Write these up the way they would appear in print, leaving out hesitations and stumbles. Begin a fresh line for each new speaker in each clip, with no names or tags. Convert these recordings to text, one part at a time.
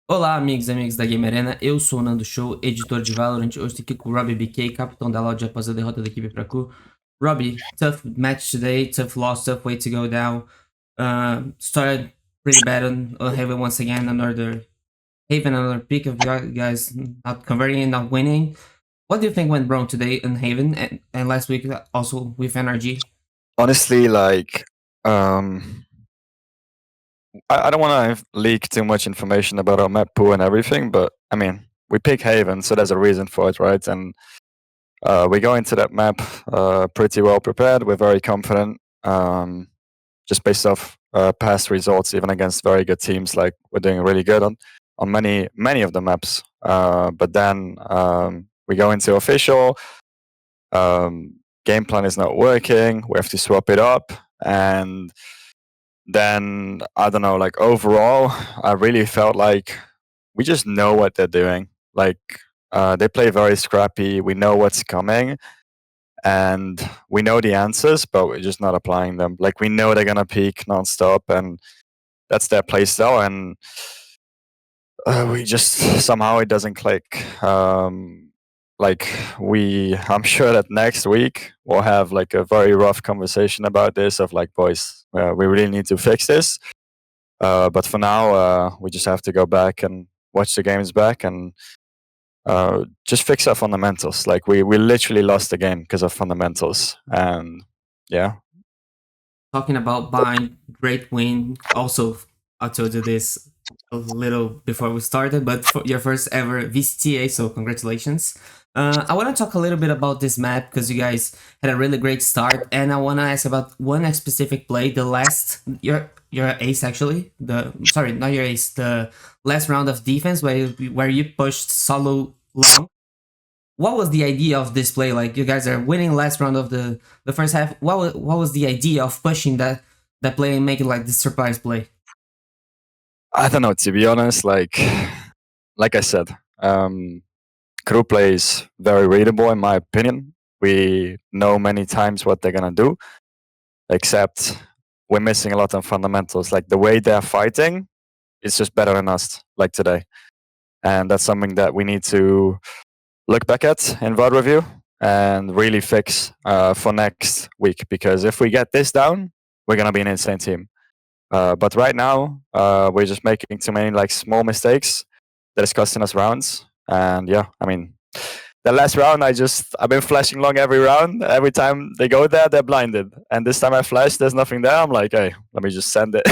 Olá, amigos e amigas da Game Arena, eu sou o Nando Show, editor de Valorant. Hoje estou aqui com o RobbieBk, capitão da loja após a derrota da equipe para KRÜ. Robbie, tough match today, tough loss, tough way to go down. Started pretty bad on Haven once again, another pick of you guys not converting, not winning. What do you think went wrong today in Haven and last week also with NRG?
Honestly, I don't want to leak too much information about our map pool and everything, but I mean, we pick Haven, so there's a reason for it, right? And we go into that map pretty well prepared. We're very confident, just based off past results, even against very good teams. Like we're doing really good on many of the maps. But then we go into official. Game plan is not working. We have to swap it up, and then I don't know. Like overall, I really felt like we just know what they're doing. Like they play very scrappy. We know what's coming, and we know the answers, but we're just not applying them. Like we know they're gonna peak nonstop, and that's their playstyle, and we just somehow it doesn't click. I'm sure that next week we'll have like a very rough conversation about this. Of like, boys, we really need to fix this. But for now, we just have to go back and watch the games back and just fix our fundamentals. Like we literally lost the game because of fundamentals, and yeah.
Talking about buying, great win. Also, I told you this a little before we started, but for your first ever VCTA, so congratulations. I want to talk a little bit about this map because you guys had a really great start, and I want to ask about one specific play. The last, your ace actually. Sorry, not your ace. The last round of defense where you pushed solo long. What was the idea of this play? Like you guys are winning last round of the first half. What was the idea of pushing that play and making like this surprise play?
I don't know, to be honest. Like I said, KRÜ play is very readable in my opinion. We know many times what they're gonna do, except we're missing a lot of fundamentals. Like the way they're fighting is just better than us, like today. And that's something that we need to look back at in VOD review and really fix for next week. Because if we get this down, we're gonna be an insane team. But right now, we're just making too many like small mistakes that is costing us rounds. And yeah, I mean, the last round, I've been flashing long every round. Every time they go there, they're blinded. And this time I flash, there's nothing there. I'm like, hey, let me just send it.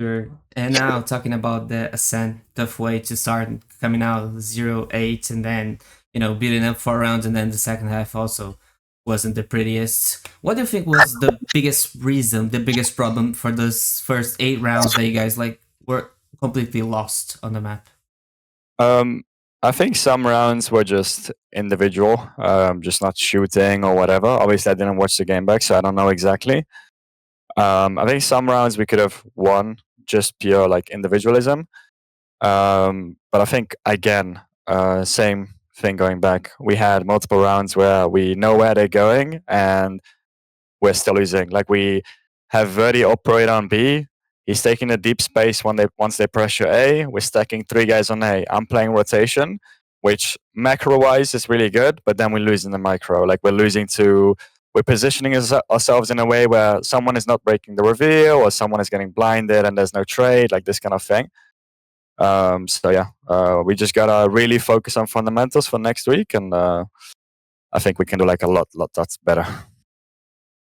Sure. And now talking about the ascent, tough way to start coming out 0-8 and then beating up 4 rounds, and then the second half also wasn't the prettiest. What do you think was the biggest reason, the biggest problem for those first 8 rounds that you guys like were completely lost on the map?
I think some rounds were just individual, just not shooting or whatever. Obviously, I didn't watch the game back, so I don't know exactly. I think some rounds we could have won just pure like individualism. But I think again, same thing going back. We had multiple rounds where we know where they're going and we're still losing. Like we have Verdi operate on B. He's taking a deep space once they pressure A. We're stacking 3 guys on A. I'm playing rotation, which macro wise is really good, but then we lose in the micro. Like we're positioning ourselves in a way where someone is not breaking the reveal or someone is getting blinded and there's no trade, like this kind of thing. So yeah, we just gotta really focus on fundamentals for next week, and I think we can do like a lot that's better.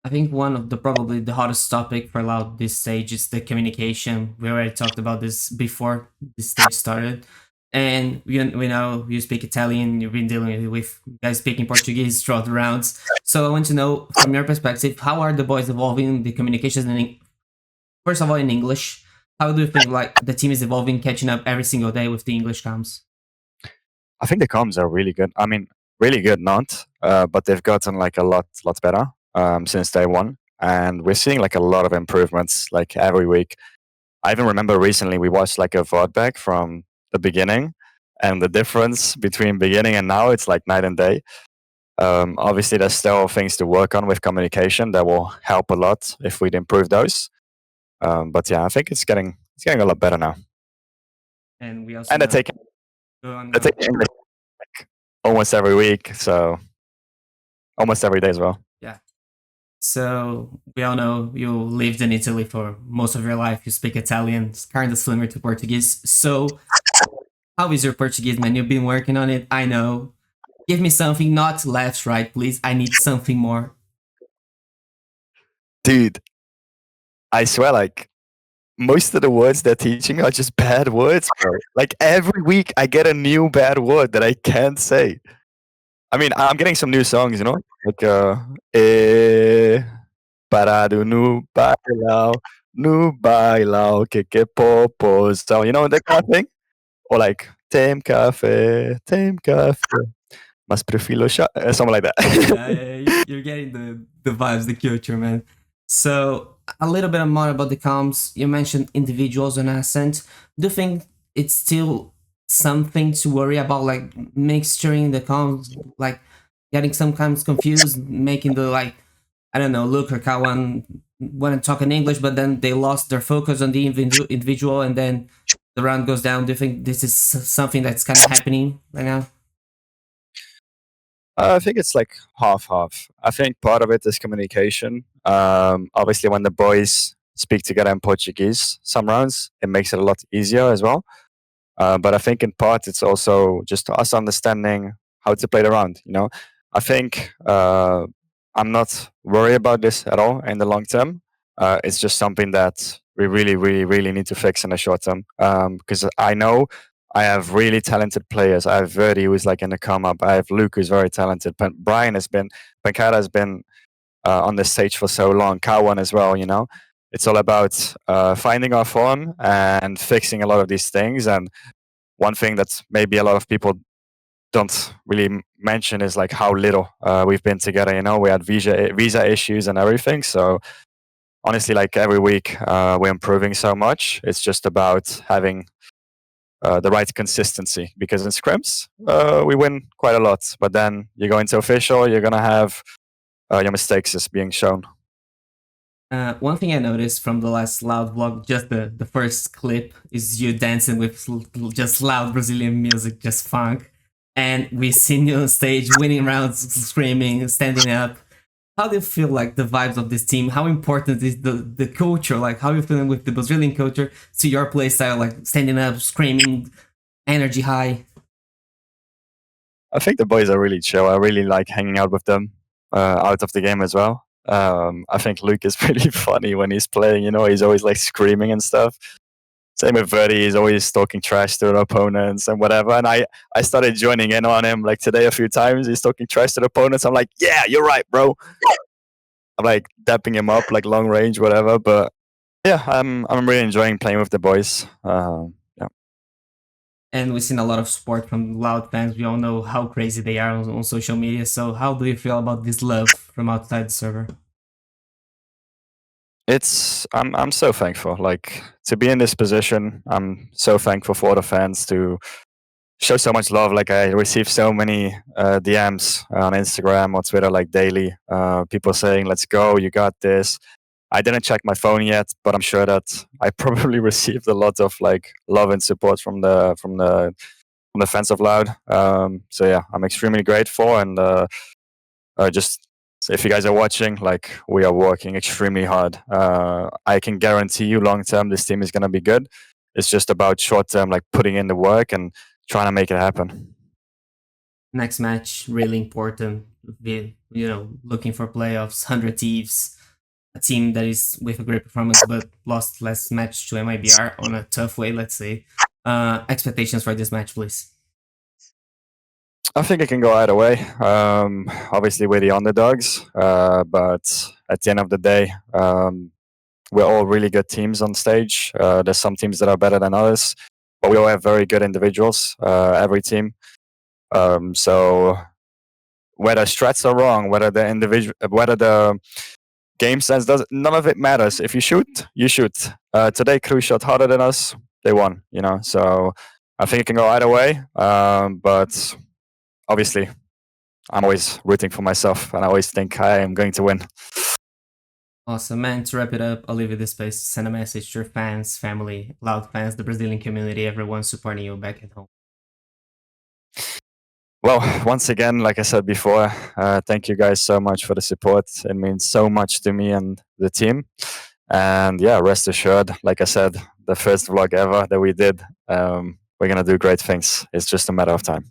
I think one of probably the hottest topic for Loud this stage is the communication. We already talked about this before this stage started. And we know you speak Italian, you've been dealing with guys speaking Portuguese throughout the rounds. So I want to know, from your perspective, how are the boys evolving the communications first of all in English? How do you think like the team is evolving, catching up every single day with the English comms?
I think the comms are really good. I mean, really good, not, but they've gotten like a lot better since day one, and we're seeing like a lot of improvements like every week. I even remember recently we watched like a VOD back from the beginning, and the difference between beginning and now, it's like night and day. Obviously, there's still things to work on with communication that will help a lot if we'd improve those. But yeah, I think it's getting a lot better now.
And we also
And I
know.
take
Go on,
I
go on.
take English like almost every week, so almost every day as well.
Yeah. So we all know you lived in Italy for most of your life. You speak Italian. It's kind of similar to Portuguese. So how is your Portuguese, man? You've been working on it. I know. Give me something, not left, right, please. I need something more.
Dude, I swear, like most of the words they're teaching me are just bad words, bro. Like every week I get a new bad word that I can't say. I mean, I'm getting some new songs, you know, like parado no bailao, que popos, so you know that kind of thing, or like tem café, mas prefiro chá, something like that.
Yeah, you're getting the vibes, the culture, man. So a little bit more about the comms. You mentioned individuals and accent. Do you think it's still something to worry about, like mixturing the comms, like getting sometimes confused, making the like, I don't know, Luke or Kawan want to talk in English, but then they lost their focus on the individual, and then the round goes down. Do you think this is something that's kind of happening right now?
I think it's like half half. I think part of it is communication. Obviously, when the boys speak together in Portuguese, some rounds it makes it a lot easier as well. But I think in part it's also just us understanding how to play the round. You know, I think I'm not worried about this at all in the long term. It's just something that we really, really, really need to fix in the short term. Because I know I have really talented players. I have Verdi, who's like in the come up. I have Luke, who's very talented. But Brian has been, Pancada has been on the stage for so long. Kawan as well. You know, it's all about finding our form and fixing a lot of these things. And one thing that maybe a lot of people don't really mention is like how little we've been together. You know, we had visa issues and everything. So honestly, like every week we're improving so much. It's just about having the right consistency, because in scrims we win quite a lot, but then you go into official, you're gonna have your mistakes is being shown.
One thing I noticed from the last loud vlog, just the first clip, is you dancing with just loud Brazilian music, just funk. And we seen you on stage winning rounds, screaming, standing up. How do you feel like the vibes of this team? How important is the culture? Like, how are you feeling with the Brazilian culture to your play style? Like standing up, screaming, energy high.
I think the boys are really chill. I really like hanging out with them out of the game as well. I think Luke is pretty funny when he's playing. You know, he's always like screaming and stuff. Same with Verdi, he's always talking trash to the opponents and whatever. And I started joining in on him like today a few times. He's talking trash to the opponents. I'm like, yeah, you're right, bro. I'm like dapping him up, like long range, whatever. But yeah, I'm really enjoying playing with the boys. Yeah.
And we've seen a lot of support from loud fans. We all know how crazy they are on social media. So how do you feel about this love from outside the server?
I'm so thankful. Like to be in this position, I'm so thankful for the fans to show so much love. Like I receive so many DMs on Instagram or Twitter, like daily. People saying, "Let's go, you got this." I didn't check my phone yet, but I'm sure that I probably received a lot of like love and support from the fans of Loud. So yeah, I'm extremely grateful, and just if you guys are watching, like we are working extremely hard. I can guarantee you, long term, this team is going to be good. It's just about short term, like putting in the work and trying to make it happen.
Next match, really important. Looking for playoffs, 100 Thieves, a team that is with a great performance but lost last match to MIBR on a tough way, let's say. Expectations for this match, please.
I think it can go either way. Obviously, we're the underdogs, but at the end of the day, we're all really good teams on stage. There's some teams that are better than others, but we all have very good individuals. Every team. So whether strats are wrong, whether the game sense does, none of it matters. If you shoot, you shoot. Today, KRÜ shot harder than us. They won. You know, so I think it can go either way. But obviously, I'm always rooting for myself, and I always think I am going to win.
Awesome, man. To wrap it up, I'll leave you this space to send a message to your fans, family, loud fans, the Brazilian community, everyone supporting you back at home.
Well, once again, like I said before, thank you guys so much for the support. It means so much to me and the team. And yeah, rest assured, like I said, the first vlog ever that we did, we're going to do great things. It's just a matter of time.